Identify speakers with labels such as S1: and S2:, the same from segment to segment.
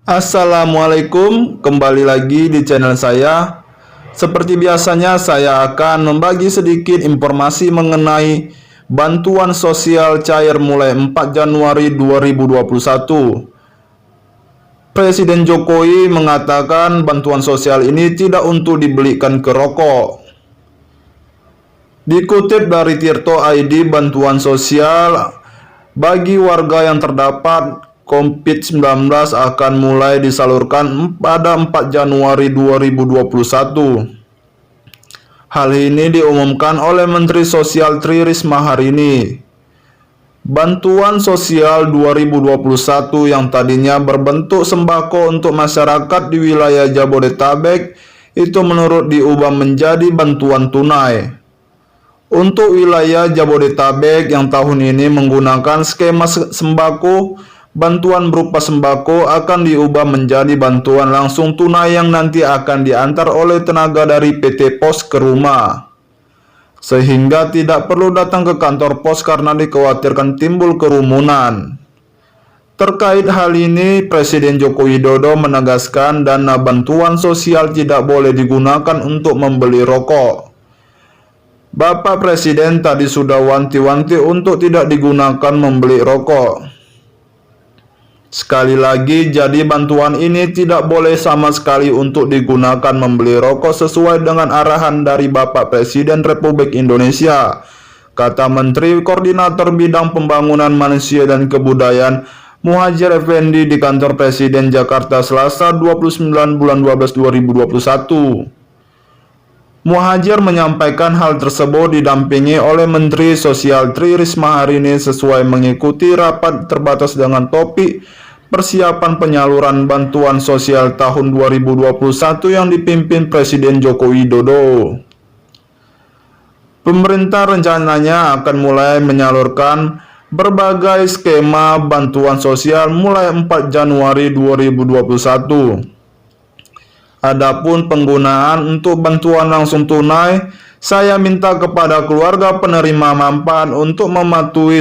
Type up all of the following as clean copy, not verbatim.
S1: Assalamualaikum, kembali lagi di channel saya. Seperti biasanya saya akan membagi sedikit informasi mengenai bantuan sosial cair mulai 4 Januari 2021. Presiden Jokowi mengatakan bantuan sosial ini tidak untuk dibelikan ke rokok. Dikutip dari Tirto ID, bantuan sosial bagi warga yang terdapat COVID-19 akan mulai disalurkan pada 4 Januari 2021. Hal ini diumumkan oleh Menteri Sosial Tri Risma hari ini. Bantuan sosial 2021 yang tadinya berbentuk sembako untuk masyarakat di wilayah Jabodetabek itu menurut diubah menjadi bantuan tunai. Untuk wilayah Jabodetabek yang tahun ini menggunakan skema sembako, bantuan berupa sembako akan diubah menjadi bantuan langsung tunai yang nanti akan diantar oleh tenaga dari PT Pos ke rumah. Sehingga tidak perlu datang ke kantor pos karena dikhawatirkan timbul kerumunan. Terkait hal ini, Presiden Joko Widodo menegaskan dana bantuan sosial tidak boleh digunakan untuk membeli rokok. Bapak Presiden tadi sudah wanti-wanti untuk tidak digunakan membeli rokok. Sekali lagi, jadi bantuan ini tidak boleh sama sekali untuk digunakan membeli rokok sesuai dengan arahan dari Bapak Presiden Republik Indonesia, kata Menteri Koordinator Bidang Pembangunan Manusia dan Kebudayaan Muhadjir Effendi di Kantor Presiden Jakarta Selasa 29 bulan 12 2021. Muhadjir menyampaikan hal tersebut didampingi oleh Menteri Sosial Tri Risma hari ini sesuai mengikuti rapat terbatas dengan topik persiapan penyaluran bantuan sosial tahun 2021 yang dipimpin Presiden Joko Widodo. Pemerintah rencananya akan mulai menyalurkan berbagai skema bantuan sosial mulai 4 Januari 2021. Adapun penggunaan untuk bantuan langsung tunai, saya minta kepada keluarga penerima manfaat untuk mematuhi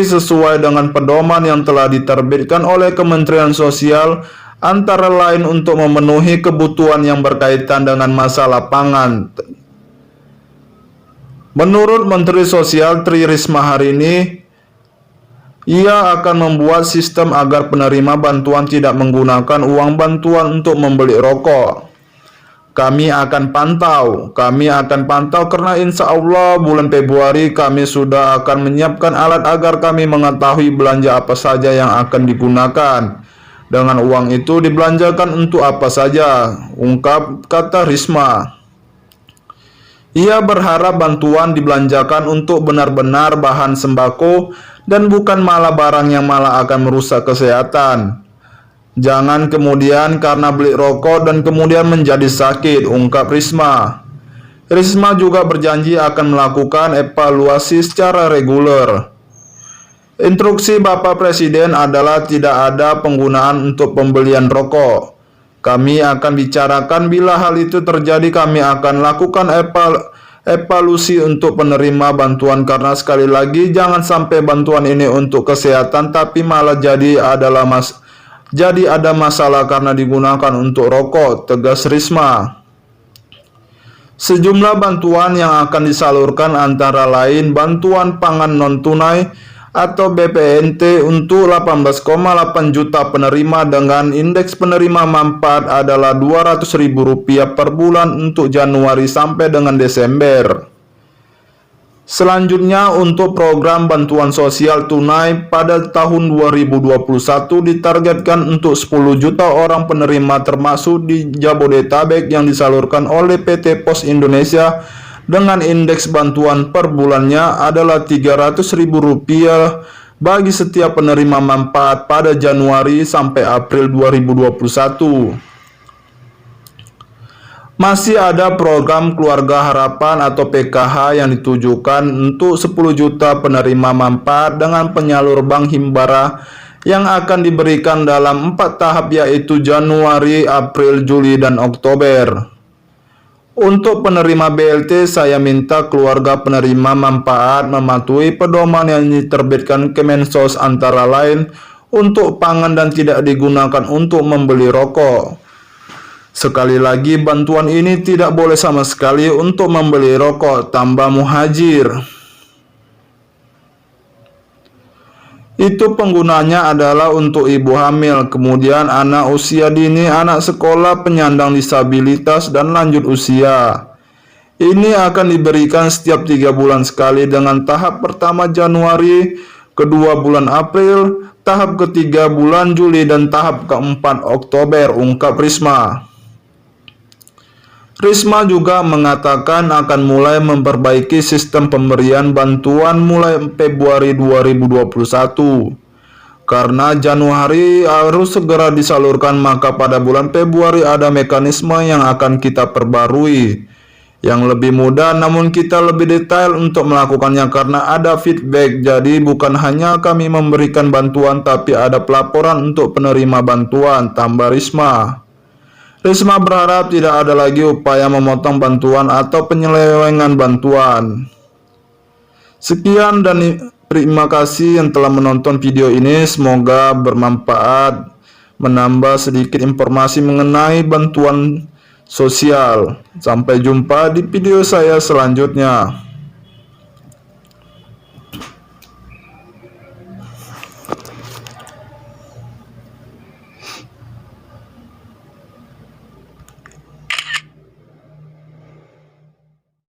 S1: sesuai dengan pedoman yang telah diterbitkan oleh Kementerian Sosial, antara lain untuk memenuhi kebutuhan yang berkaitan dengan masalah pangan. Menurut Menteri Sosial Tri Risma hari ini, ia akan membuat sistem agar penerima bantuan tidak menggunakan uang bantuan untuk membeli rokok. Kami akan pantau karena insya Allah bulan Februari kami sudah akan menyiapkan alat agar kami mengetahui belanja apa saja yang akan digunakan. Dengan uang itu dibelanjakan untuk apa saja, kata Risma. Ia berharap bantuan dibelanjakan untuk benar-benar bahan sembako dan bukan malah barang yang malah akan merusak kesehatan. Jangan kemudian karena beli rokok dan kemudian menjadi sakit, ungkap Risma. Risma juga berjanji akan melakukan evaluasi secara reguler. Instruksi Bapak Presiden adalah tidak ada penggunaan untuk pembelian rokok. Kami akan bicarakan bila hal itu terjadi, kami akan lakukan evaluasi untuk penerima bantuan karena sekali lagi jangan sampai bantuan ini untuk kesehatan tapi malah jadi ada masalah karena digunakan untuk rokok, tegas Risma. Sejumlah bantuan yang akan disalurkan antara lain bantuan pangan non-tunai atau BPNT untuk 18,8 juta penerima dengan indeks penerima manfaat adalah Rp200.000 per bulan untuk Januari sampai dengan Desember. Selanjutnya, untuk program bantuan sosial tunai pada tahun 2021 ditargetkan untuk 10 juta orang penerima termasuk di Jabodetabek yang disalurkan oleh PT Pos Indonesia dengan indeks bantuan per bulannya adalah Rp300.000 bagi setiap penerima manfaat pada Januari sampai April 2021. Masih ada program Keluarga Harapan atau PKH yang ditujukan untuk 10 juta penerima manfaat dengan penyalur Bank Himbara yang akan diberikan dalam 4 tahap yaitu Januari, April, Juli, dan Oktober. Untuk penerima BLT, saya minta keluarga penerima manfaat mematuhi pedoman yang diterbitkan Kemensos antara lain untuk pangan dan tidak digunakan untuk membeli rokok. Sekali lagi, bantuan ini tidak boleh sama sekali untuk membeli rokok, tambah Muhajir. Itu penggunanya adalah untuk ibu hamil, kemudian anak usia dini, anak sekolah, penyandang disabilitas, dan lanjut usia. Ini akan diberikan setiap 3 bulan sekali dengan tahap pertama Januari, kedua bulan April, tahap ketiga bulan Juli, dan tahap keempat Oktober, ungkap Risma. Risma juga mengatakan akan mulai memperbaiki sistem pemberian bantuan mulai Februari 2021. Karena Januari harus segera disalurkan, maka pada bulan Februari ada mekanisme yang akan kita perbarui yang lebih mudah, namun kita lebih detail untuk melakukannya karena ada feedback. Jadi bukan hanya kami memberikan bantuan, tapi ada pelaporan untuk penerima bantuan, tambah Risma. Risma berharap tidak ada lagi upaya memotong bantuan atau penyelewengan bantuan. Sekian dan terima kasih yang telah menonton video ini. Semoga bermanfaat, menambah sedikit informasi mengenai bantuan sosial. Sampai jumpa di video saya selanjutnya.